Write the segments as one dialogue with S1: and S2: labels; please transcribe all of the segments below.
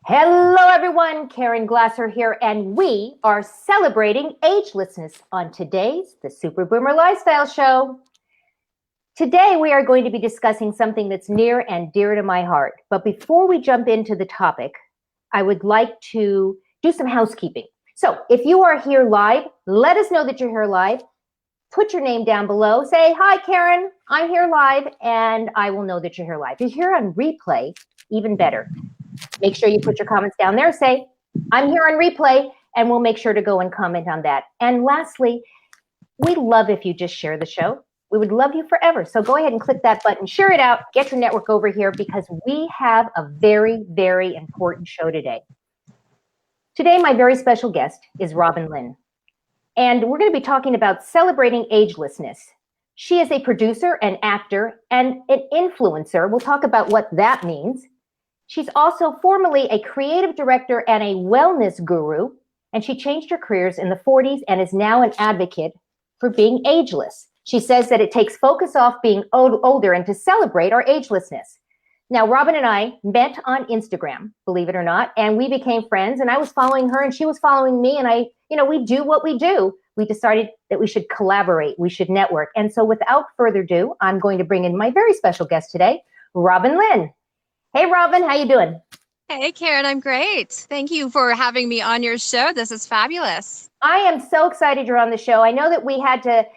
S1: Hello everyone, Karen Glasser here, and we are celebrating agelessness on today's The Super Boomer Lifestyle Show. Today we are going to be discussing something that's near and dear to my heart. But before we jump into the topic, I would like to do some housekeeping. So if you are here live, let us know that you're here live. Put your name down below. Say, hi Karen, I'm here live, and I will know that you're here live. If you're here on replay, even better. Make sure you put your comments down there. Say, I'm here on replay, and we'll make sure to go and comment on that. And lastly, we love if you just share the show. We would love you forever. So go ahead and click that button, share it out, get your network over here, because we have a very, very important show today. Today, my very special guest is Robynn Lin, and we're going to be talking about celebrating agelessness. She is a producer, an actor, and an influencer. We'll talk about what that means. She's also formerly a creative director and a wellness guru, and she changed her careers in the 40s and is now an advocate for being ageless. She says that it takes focus off being older and to celebrate our agelessness. Now, Robynn and I met on Instagram, believe it or not, and we became friends, and I was following her and she was following me, and we do what we do. We decided that we should collaborate, we should network. And so without further ado, I'm going to bring in my very special guest today, Robynn Lin. Hey, Robynn, how you doing?
S2: Hey, Karen, I'm great. Thank you for having me on your show. This is fabulous.
S1: I am so excited you're on the show. I know that we had to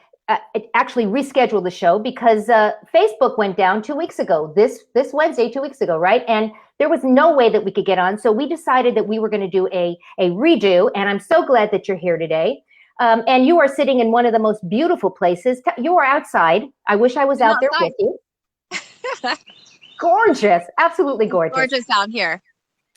S1: actually reschedule the show because Facebook went down 2 weeks ago, this Wednesday, 2 weeks ago, right? And there was no way that we could get on. So we decided that we were going to do a redo. And I'm so glad that you're here today. And you are sitting in one of the most beautiful places. You are outside. I wish I was out there with you. Gorgeous, absolutely gorgeous.
S2: Gorgeous out here.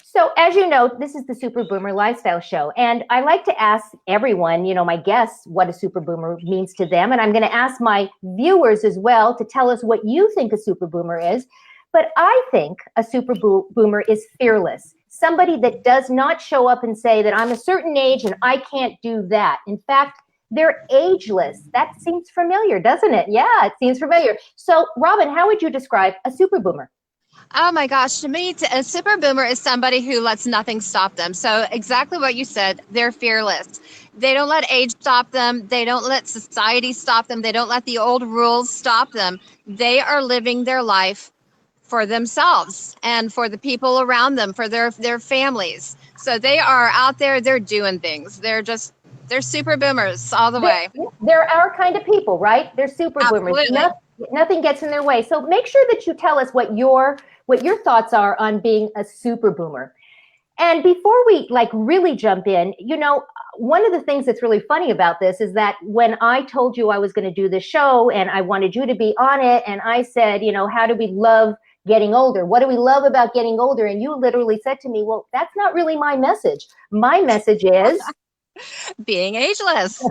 S1: So as you know, this is the Super Boomer Lifestyle Show. And I like to ask everyone, my guests, what a super boomer means to them. And I'm going to ask my viewers as well to tell us what you think a super boomer is. But I think a super boomer is fearless. Somebody that does not show up and say that I'm a certain age and I can't do that. In fact, they're ageless. That seems familiar, doesn't it? Yeah, it seems familiar. So, Robynn, how would you describe a super boomer?
S2: Oh my gosh, to me, a super boomer is somebody who lets nothing stop them. So exactly what you said, they're fearless. They don't let age stop them. They don't let society stop them. They don't let the old rules stop them. They are living their life for themselves and for the people around them, for their families. So they are out there, they're doing things. They're super boomers all the way.
S1: They're our kind of people, right? They're super
S2: Absolutely.
S1: boomers. Nothing gets in their way. So make sure that you tell us what your thoughts are on being a super boomer. And before we really jump in, one of the things that's really funny about this is that when I told you I was going to do this show and I wanted you to be on it, and I said, how do we love getting older? What do we love about getting older? And you literally said to me, well, that's not really my message. My message is
S2: being ageless.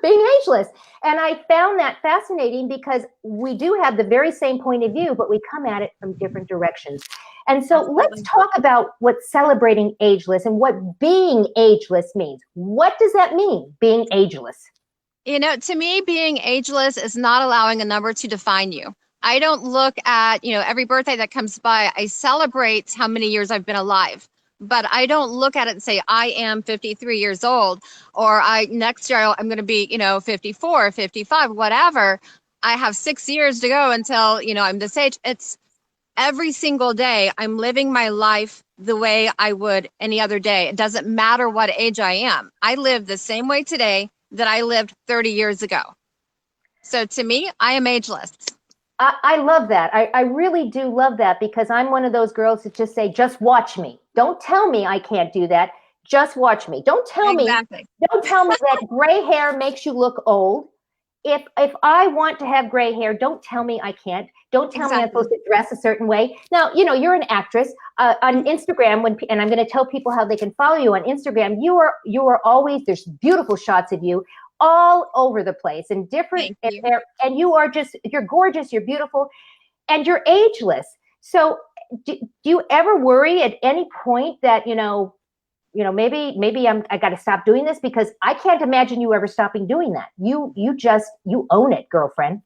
S1: Being ageless. And I found that fascinating because we do have the very same point of view, but we come at it from different directions. And so let's talk about what celebrating ageless and what being ageless means. What does that mean, being ageless?
S2: To me, being ageless is not allowing a number to define you. I don't look at, every birthday that comes by, I celebrate how many years I've been alive. But I don't look at it and say, I am 53 years old, or next year I'm going to be, 54, 55, whatever. I have 6 years to go until, I'm this age. It's every single day I'm living my life the way I would any other day. It doesn't matter what age I am. I live the same way today that I lived 30 years ago. So to me, I am ageless.
S1: I love that. I really do love that because I'm one of those girls that just say, just watch me. Don't tell me I can't do that. Just watch me. Don't tell me that gray hair makes you look old. If I want to have gray hair, don't tell me I can't. Don't tell me I'm supposed to dress a certain way. Now, you're an actress on Instagram, and I'm going to tell people how they can follow you on Instagram. You are always, there's beautiful shots of you all over the place and different, and you're gorgeous, you're beautiful, and you're ageless. So do you ever worry at any point that, maybe I got to stop doing this? Because I can't imagine you ever stopping doing that. You own it, girlfriend.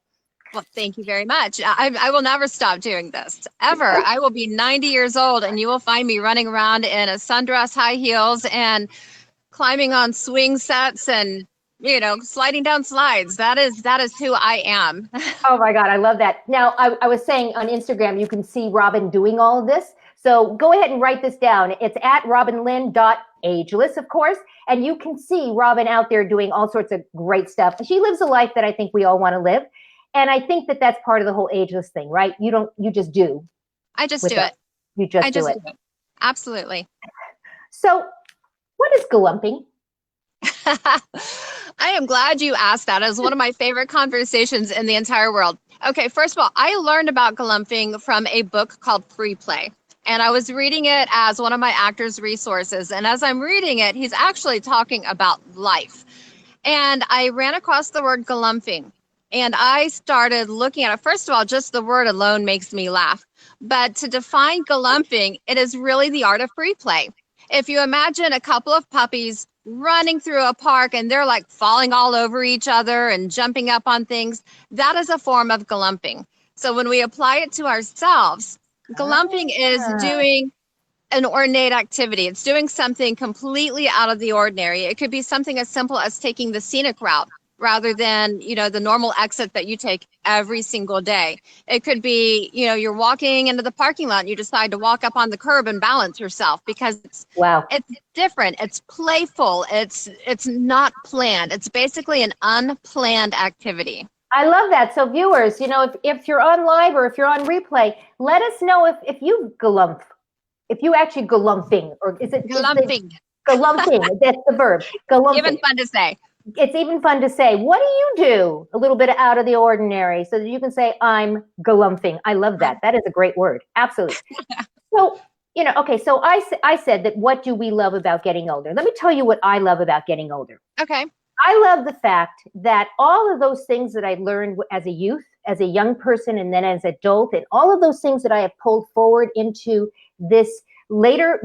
S2: Well, thank you very much. I will never stop doing this, ever. I will be 90 years old and you will find me running around in a sundress, high heels, and climbing on swing sets and, sliding down slides. That is who I am.
S1: Oh my God, I love that. Now, I was saying on Instagram, you can see Robyn doing all of this. So go ahead and write this down. It's at robynlin.ageless, of course. And you can see Robyn out there doing all sorts of great stuff. She lives a life that I think we all want to live. And I think that that's part of the whole ageless thing, right? You just do.
S2: I just do it.
S1: You just do it.
S2: Absolutely.
S1: So what is galumphing?
S2: I am glad you asked that. It was one of my favorite conversations in the entire world. Okay, first of all, I learned about galumphing from a book called Free Play. And I was reading it as one of my actor's resources. And as I'm reading it, he's actually talking about life. And I ran across the word galumphing. And I started looking at it. First of all, just the word alone makes me laugh. But to define galumphing, it is really the art of free play. If you imagine a couple of puppies running through a park and they're like falling all over each other and jumping up on things, that is a form of galumphing. So when we apply it to ourselves, galumphing is doing an ornate activity. It's doing something completely out of the ordinary. It could be something as simple as taking the scenic route rather than, the normal exit that you take every single day. It could be, you're walking into the parking lot and you decide to walk up on the curb and balance yourself because it's different. It's playful. It's not planned. It's basically an unplanned activity.
S1: I love that. So viewers, if you're on live or if you're on replay, let us know if you galumph, if you actually galumphing, or is it
S2: Galumphing?
S1: Galumphing, that's the verb. Galumphing.
S2: Even fun to say.
S1: It's even fun to say. What do you do? A little bit out of the ordinary so that you can say, I'm galumphing. I love that. That is a great word. Absolutely. So, okay, so I said that what do we love about getting older? Let me tell you what I love about getting older.
S2: Okay.
S1: I love the fact that all of those things that I learned as a youth, as a young person, and then as an adult, and all of those things that I have pulled forward into this later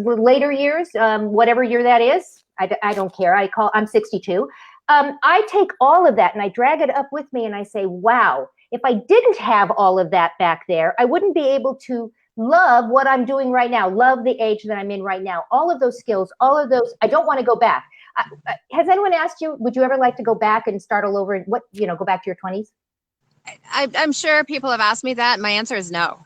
S1: years, whatever year that is, I don't care. I'm 62. I take all of that and I drag it up with me and I say, wow, if I didn't have all of that back there, I wouldn't be able to love what I'm doing right now, love the age that I'm in right now, all of those skills, all of those, I don't want to go back. Has anyone asked you, would you ever like to go back and start all over and go back to your 20s?
S2: I'm sure people have asked me that. My answer is no.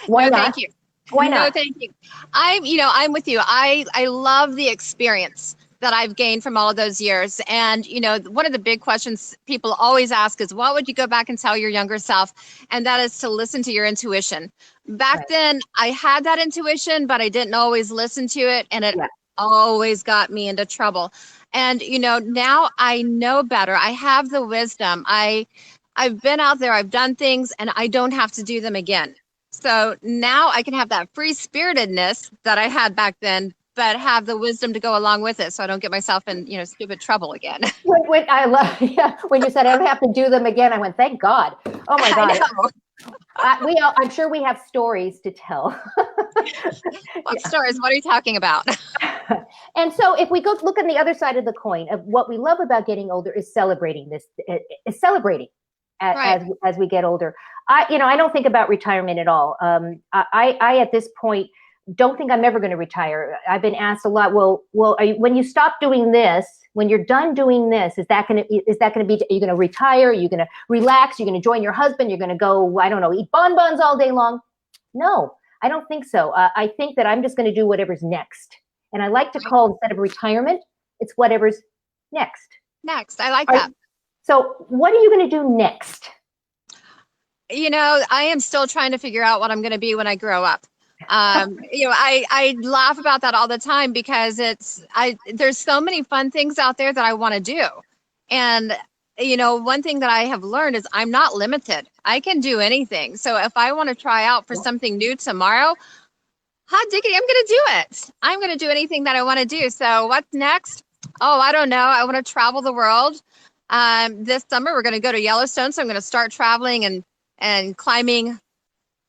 S1: Why not?
S2: Thank you.
S1: Why not?
S2: No, thank you. I'm with you. I love the experience that I've gained from all of those years. And, one of the big questions people always ask is, what would you go back and tell your younger self? And that is to listen to your intuition. Back then, I had that intuition, but I didn't always listen to it. And it always got me into trouble. And, now I know better. I have the wisdom. I've been out there, I've done things, and I don't have to do them again. So now I can have that free-spiritedness that I had back then, but have the wisdom to go along with it so I don't get myself in, stupid trouble again.
S1: When you said I don't have to do them again, I went, thank God. Oh my God. I'm sure we have stories to tell.
S2: What stories? What are you talking about?
S1: And so if we go look on the other side of the coin of what we love about getting older is celebrating this, is celebrating as we get older. I don't think about retirement at all. I at this point don't think I'm ever going to retire. I've been asked a lot, well, when you stop doing this, when you're done doing this, is that going to be, are you going to retire? Are you going to relax? You're going to join your husband? You're going to go, I don't know, eat bonbons all day long? No, I don't think so. I think that I'm just going to do whatever's next. And I like to call, instead of retirement, it's whatever's next.
S2: Next. I like that.
S1: So what are you going to do next?
S2: I am still trying to figure out what I'm going to be when I grow up. I laugh about that all the time because there's so many fun things out there that I want to do. And, one thing that I have learned is I'm not limited. I can do anything. So if I want to try out for something new tomorrow, hot diggity, I'm going to do it. I'm going to do anything that I want to do. So what's next? Oh, I don't know. I want to travel the world. This summer, we're going to go to Yellowstone. So I'm going to start traveling and climbing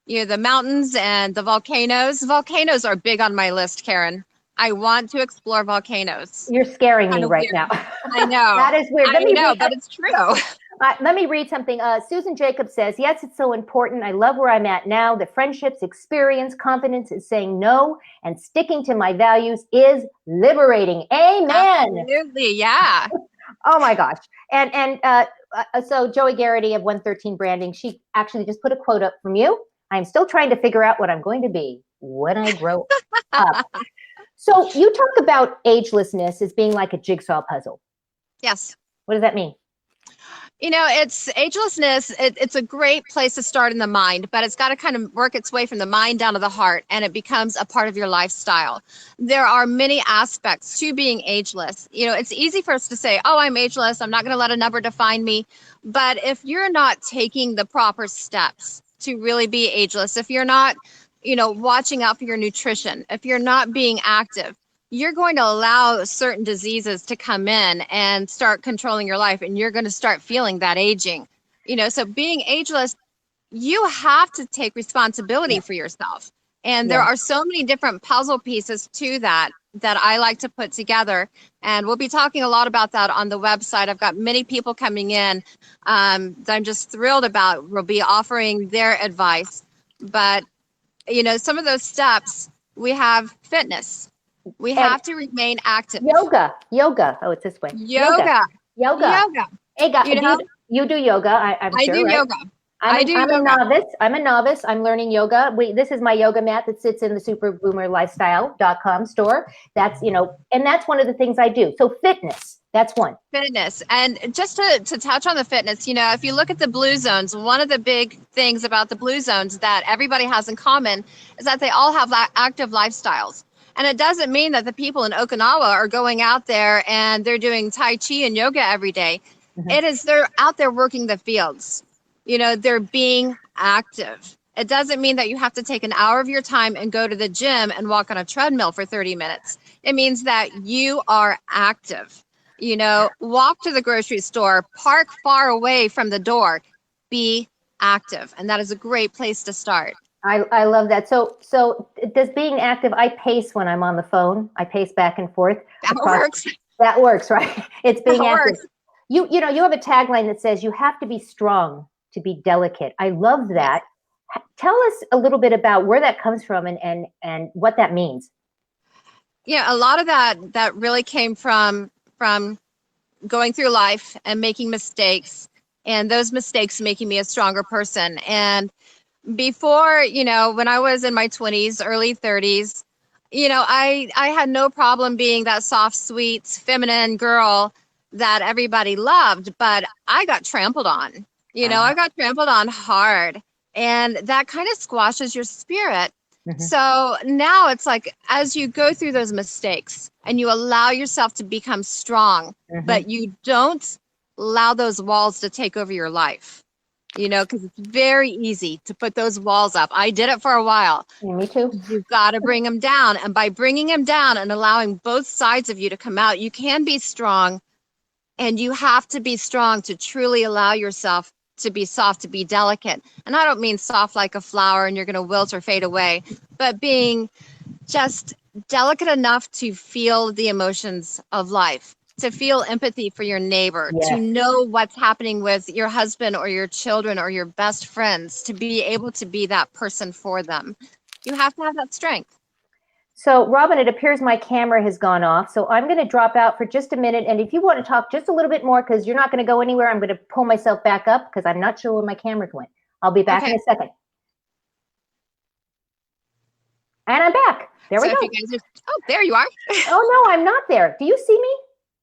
S2: the mountains and the volcanoes. Volcanoes are big on my list, Caren. I want to explore volcanoes.
S1: You're scaring me right now.
S2: I know.
S1: That is weird.
S2: I know, but it's true.
S1: Let me read something. Susan Jacobs says, yes, it's so important. I love where I'm at now. The friendships, experience, confidence is saying no, and sticking to my values is liberating. Amen.
S2: Absolutely, yeah.
S1: Oh my gosh. So Joey Garrity of 113 Branding, she actually just put a quote up from you. I'm still trying to figure out what I'm going to be when I grow up. So you talk about agelessness as being like a jigsaw puzzle.
S2: Yes.
S1: What does that mean?
S2: It's agelessness. It's a great place to start in the mind, but it's got to kind of work its way from the mind down to the heart, and it becomes a part of your lifestyle. There are many aspects to being ageless. It's easy for us to say, oh, I'm ageless. I'm not going to let a number define me. But if you're not taking the proper steps to really be ageless, if you're not, watching out for your nutrition, if you're not being active, you're going to allow certain diseases to come in and start controlling your life, and you're going to start feeling that aging. So being ageless, you have to take responsibility for yourself. And there are so many different puzzle pieces to that I like to put together. And we'll be talking a lot about that on the website. I've got many people coming in that I'm just thrilled about. We'll be offering their advice. But, some of those steps, we have fitness. We have to remain active.
S1: Yoga. Oh, it's this way.
S2: Yoga.
S1: Hey, guys, you do yoga, I'm
S2: I
S1: sure,
S2: do
S1: right?
S2: yoga.
S1: I'm a novice. I'm learning yoga. This is my yoga mat that sits in the superboomerlifestyle.com store. That's, and that's one of the things I do. So fitness, that's one.
S2: Fitness. And just to touch on the fitness, if you look at the blue zones, one of the big things about the blue zones that everybody has in common is that they all have active lifestyles. And it doesn't mean that the people in Okinawa are going out there and they're doing Tai Chi and yoga every day. Mm-hmm. They're out there working the fields. They're being active. It doesn't mean that you have to take an hour of your time and go to the gym and walk on a treadmill for 30 minutes. It means that you are active. Walk to the grocery store, park far away from the door, be active. And that is a great place to start.
S1: I love that. So does being active, I pace when I'm on the phone. I pace back and forth.
S2: Works.
S1: That works, right? It's being active.
S2: Works.
S1: You have a tagline that says you have to be strong to be delicate. I love that. Yes. Tell us a little bit about where that comes from and what that means.
S2: Yeah, a lot of that really came from going through life and making mistakes, and those mistakes making me a stronger person. And before, when I was in my 20s, early 30s, I had no problem being that soft, sweet, feminine girl that everybody loved, but I got trampled on. I got trampled on hard, and that kind of squashes your spirit. Mm-hmm. So now it's like, as you go through those mistakes and you allow yourself to become strong, mm-hmm. but you don't allow those walls to take over your life. Because it's very easy to put those walls up. I did it for a while.
S1: Yeah, me too.
S2: You've got to bring them down. And by bringing them down and allowing both sides of you to come out, you can be strong. And you have to be strong to truly allow yourself to be soft, to be delicate. And I don't mean soft like a flower and you're going to wilt or fade away, but being just delicate enough to feel the emotions of life, to feel empathy for your neighbor, yes. to know what's happening with your husband or your children or your best friends, to be able to be that person for them. You have to have that strength.
S1: So, Robyn, it appears my camera has gone off, so I'm going to drop out for just a minute. And if you want to talk just a little bit more, because you're not going to go anywhere, I'm going to pull myself back up because I'm not sure where my camera went. I'll be back in a second. And I'm back. There we go.
S2: If you guys there you are.
S1: Oh, no, I'm not there. Do you see me?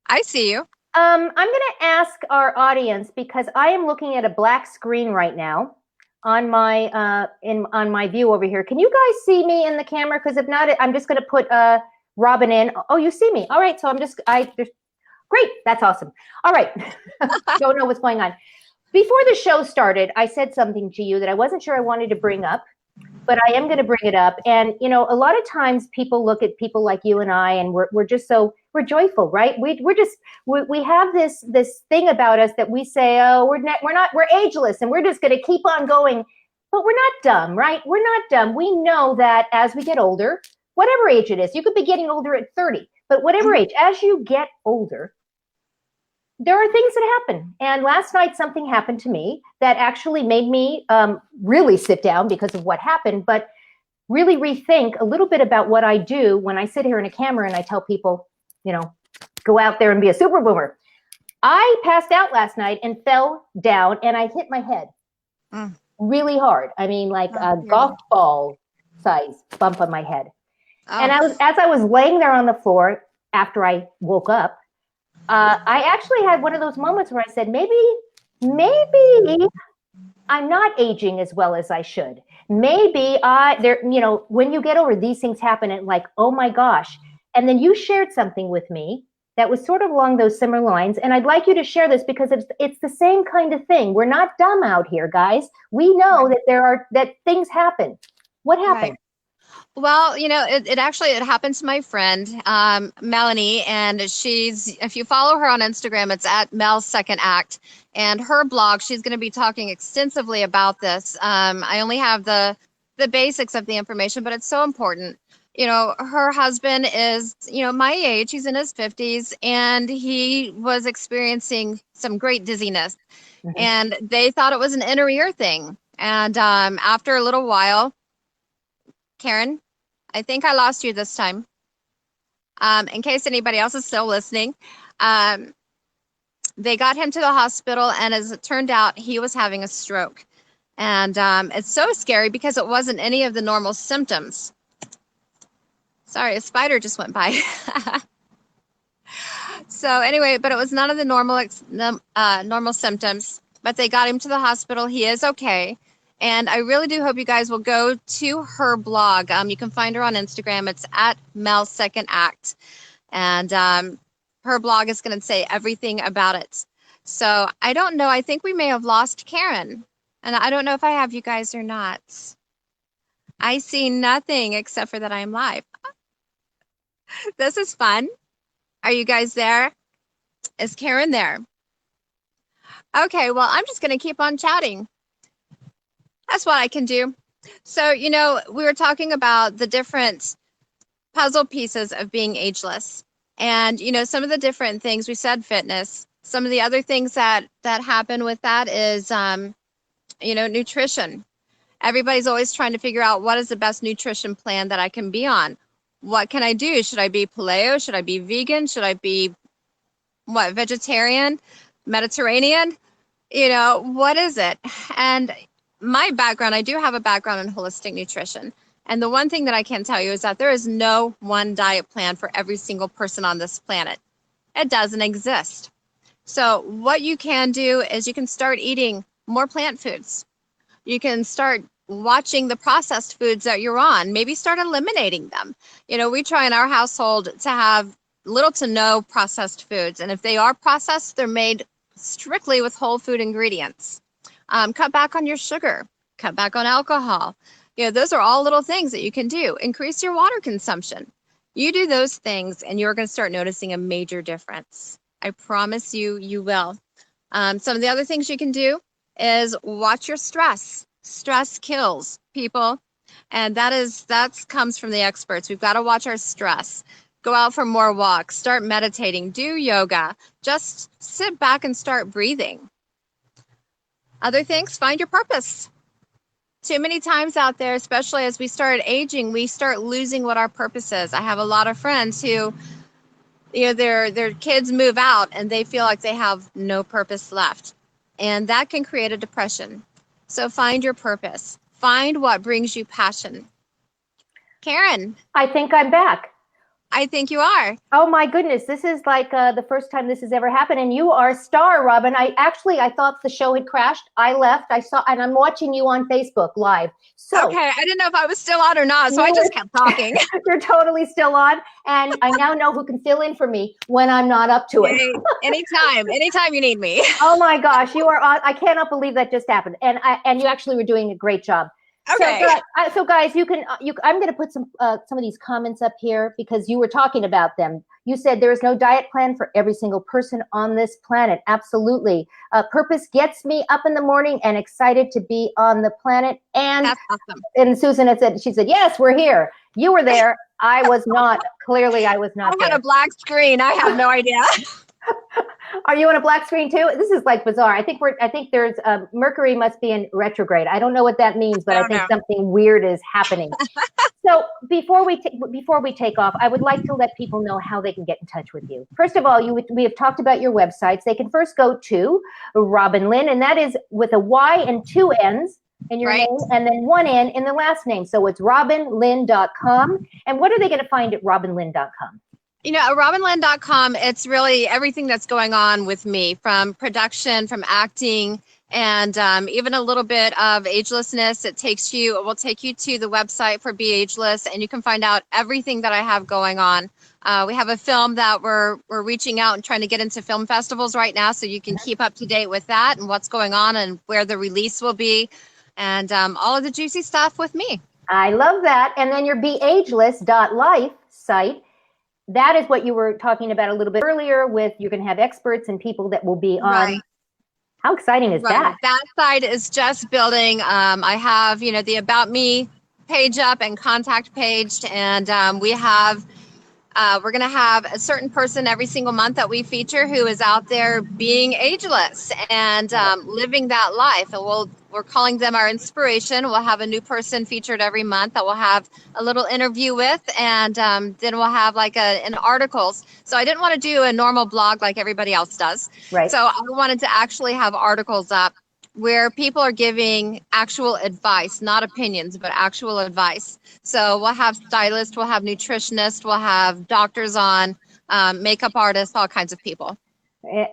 S2: I see you.
S1: I'm going to ask our audience, because I am looking at a black screen right now on my on my view over here. Can you guys see me in the camera? Because if not, I'm just going to put Robyn in. Oh, you see me. All right. So great. That's awesome. All right. Don't know what's going on. Before the show started, I said something to you that I wasn't sure I wanted to bring up, but I am going to bring it up. And, a lot of times people look at people like you and I, and we're just we're joyful, right? We have this thing about us that we say, oh, we're ageless and we're just going to keep on going. But we're not dumb, right? We're not dumb. We know that as we get older, whatever age it is, you could be getting older at 30, but whatever age, as you get older, there are things that happen. And last night, something happened to me that actually made me really sit down because of what happened, but really rethink a little bit about what I do when I sit here in a camera and I tell people, go out there and be a super boomer. I passed out last night and fell down and I hit my head really hard. I mean, like a golf ball size bump on my head. And as I was laying there on the floor after I woke up, I actually had one of those moments where I said, maybe I'm not aging as well as I should. Maybe when you get over these things happen and like, oh my gosh. And then you shared something with me that was sort of along those similar lines. And I'd like you to share this because it's the same kind of thing. We're not dumb out here, guys. We know that things happen. What happened?
S2: Right. Well, it happened to my friend, Melanie, and if you follow her on Instagram, it's at Mel's Second Act, and her blog, she's going to be talking extensively about this. I only have the basics of the information, but it's so important. Her husband is, my age, he's in his 50s, and he was experiencing some great dizziness, and they thought it was an inner ear thing. And after a little while, Caren, I think I lost you this time. In case anybody else is still listening, they got him to the hospital, and as it turned out, he was having a stroke. And it's so scary because it wasn't any of the normal symptoms. Sorry, a spider just went by. So anyway, but it was none of the normal symptoms. But they got him to the hospital. He is okay. And I really do hope you guys will go to her blog. You can find her on Instagram. It's at Mel's Second Act. And her blog is going to say everything about it. So I don't know. I think we may have lost Caren. And I don't know if I have you guys or not. I see nothing except for that I'm live. This is fun. Are you guys there? Is Caren there? Okay, well, I'm just going to keep on chatting. That's what I can do. So, we were talking about the different puzzle pieces of being ageless. And, some of the different things, we said fitness. Some of the other things that happen with that is, nutrition. Everybody's always trying to figure out what is the best nutrition plan that I can be on. What can I do? Should I be paleo? Should I be vegan? Should I be, vegetarian? Mediterranean? What is it? And my background, I do have a background in holistic nutrition. And the one thing that I can tell you is that there is no one diet plan for every single person on this planet. It doesn't exist. So what you can do is you can start eating more plant foods. You can start watching the processed foods that you're on. Maybe start eliminating them. We try in our household to have little to no processed foods. And if they are processed, they're made strictly with whole food ingredients. Cut back on your sugar, cut back on alcohol. Those are all little things that you can do. Increase your water consumption. You do those things and you're going to start noticing a major difference. I promise you, you will. Some of the other things you can do is watch your stress. Stress kills people. And that comes from the experts. We've got to watch our stress. Go out for more walks, start meditating, do yoga. Just sit back and start breathing. Other things, find your purpose. Too many times out there, especially as we start aging, we start losing what our purpose is. I have a lot of friends who, their kids move out and they feel like they have no purpose left. And that can create a depression. So find your purpose. Find what brings you passion. Caren.
S1: I think I'm back.
S2: I think you are.
S1: Oh my goodness. This is like the first time this has ever happened. And you are a star, Robyn. I thought the show had crashed. I left. And I'm watching you on Facebook live. So
S2: okay. I didn't know if I was still on or not. So I just kept talking.
S1: You're totally still on. And I now know who can fill in for me when I'm not up to it.
S2: Hey, anytime you need me.
S1: Oh my gosh. You are on. I cannot believe that just happened. And you actually were doing a great job.
S2: Okay.
S1: So guys, I'm going to put some of these comments up here because you were talking about them. You said there is no diet plan for every single person on this planet. Absolutely. Purpose gets me up in the morning and excited to be on the planet. And
S2: that's awesome.
S1: And Susan she said, yes, we're here. You were there. I was not. Clearly, I was not.
S2: I had a black screen. I have no idea.
S1: Are you on a black screen too? This is like bizarre. I think there's Mercury must be in retrograde. I don't know what that means, but I think something weird is happening. So before we take off, I would like to let people know how they can get in touch with you. First of all, we have talked about your websites. They can first go to Robynn Lin, and that is with a Y and 2 N's in your name, and then 1 N in the last name. So it's robynlin.com. And what are they going to find at robynlin.com?
S2: You know, at robynlin.com, it's really everything that's going on with me, from production, from acting, and even a little bit of agelessness. It will take you to the website for Be Ageless, and you can find out everything that I have going on. We have a film that we're reaching out and trying to get into film festivals right now, so you can keep up to date with that and what's going on and where the release will be, and all of the juicy stuff with me.
S1: I love that. And then your beageless.life site. That is what you were talking about a little bit earlier with you're going to have experts and people that will be on.
S2: Right.
S1: How exciting is that?
S2: That site is just building. I have, the About Me page up and contact page. And we're going to have a certain person every single month that we feature who is out there being ageless and living that life. And we're calling them our inspiration. We'll have a new person featured every month that we'll have a little interview with, and then we'll have like an articles. So I didn't want to do a normal blog like everybody else does.
S1: Right.
S2: So I wanted to actually have articles up where people are giving actual advice, not opinions, but actual advice. So we'll have stylists, we'll have nutritionists, we'll have doctors on, makeup artists, all kinds of people.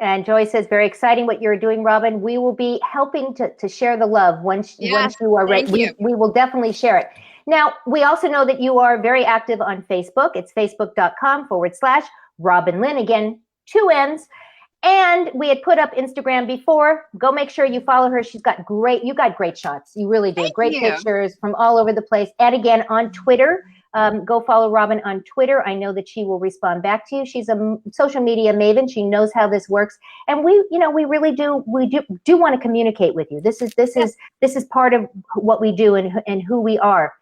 S1: And Joy says, very exciting what you're doing, Robynn. We will be helping to share the love once you are ready. We will definitely share it. Now, we also know that you are very active on Facebook. It's facebook.com/Robynn Lin. Again, 2 N's. And we had put up Instagram before. Go make sure you follow her. You got great shots. You really do. Great pictures from all over the place. And again, on Twitter, go follow Robynn on Twitter. I know that she will respond back to you. She's a social media maven. She knows how this works. And we really do want to communicate with you. This is part of what we do and who we are.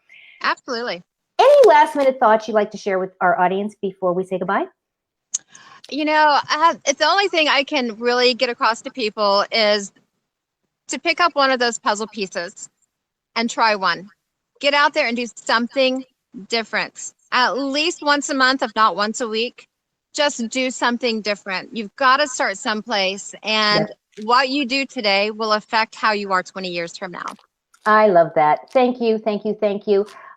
S2: Absolutely.
S1: Any last minute thoughts you'd like to share with our audience before we say goodbye?
S2: It's the only thing I can really get across to people is to pick up one of those puzzle pieces and try one. Get out there and do something different. At least once a month, if not once a week. Just do something different. You've got to start someplace, and what you do today will affect how you are 20 years from now.
S1: I love that. Thank you.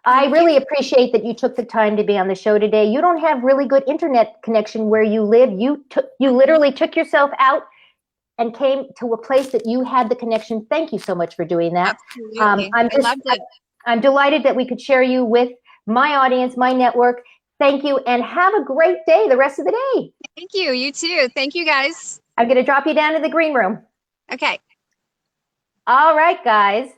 S1: I really appreciate that you took the time to be on the show today. You don't have really good internet connection where you live. You literally took yourself out and came to a place that you had the connection. Thank you so much for doing that.
S2: Absolutely. I loved it.
S1: I'm delighted that we could share you with my audience, my network. Thank you, and have a great day the rest of the day.
S2: Thank you. You too. Thank you, guys.
S1: I'm going to drop you down to the green room.
S2: Okay.
S1: All right, guys.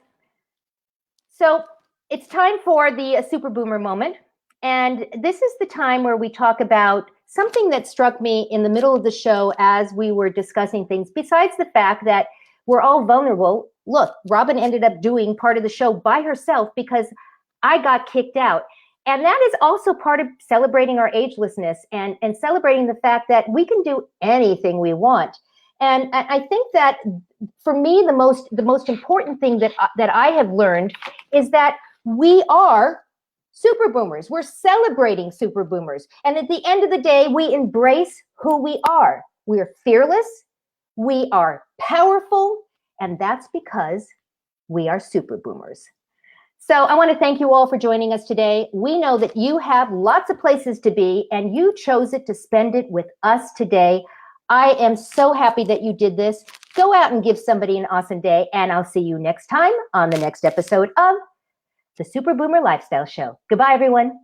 S1: So it's time for the super boomer moment. And this is the time where we talk about something that struck me in the middle of the show as we were discussing things, besides the fact that we're all vulnerable. Look, Robynn ended up doing part of the show by herself because I got kicked out. And that is also part of celebrating our agelessness and celebrating the fact that we can do anything we want. And I think that for me, the most important thing that I have learned is that we are super boomers. We're celebrating super boomers. And at the end of the day, we embrace who we are. We are fearless. We are powerful. And that's because we are super boomers. So I want to thank you all for joining us today. We know that you have lots of places to be, and you chose it to spend it with us today. I am so happy that you did this. Go out and give somebody an awesome day, and I'll see you next time on the next episode of the Super Boomer Lifestyle Show. Goodbye, everyone.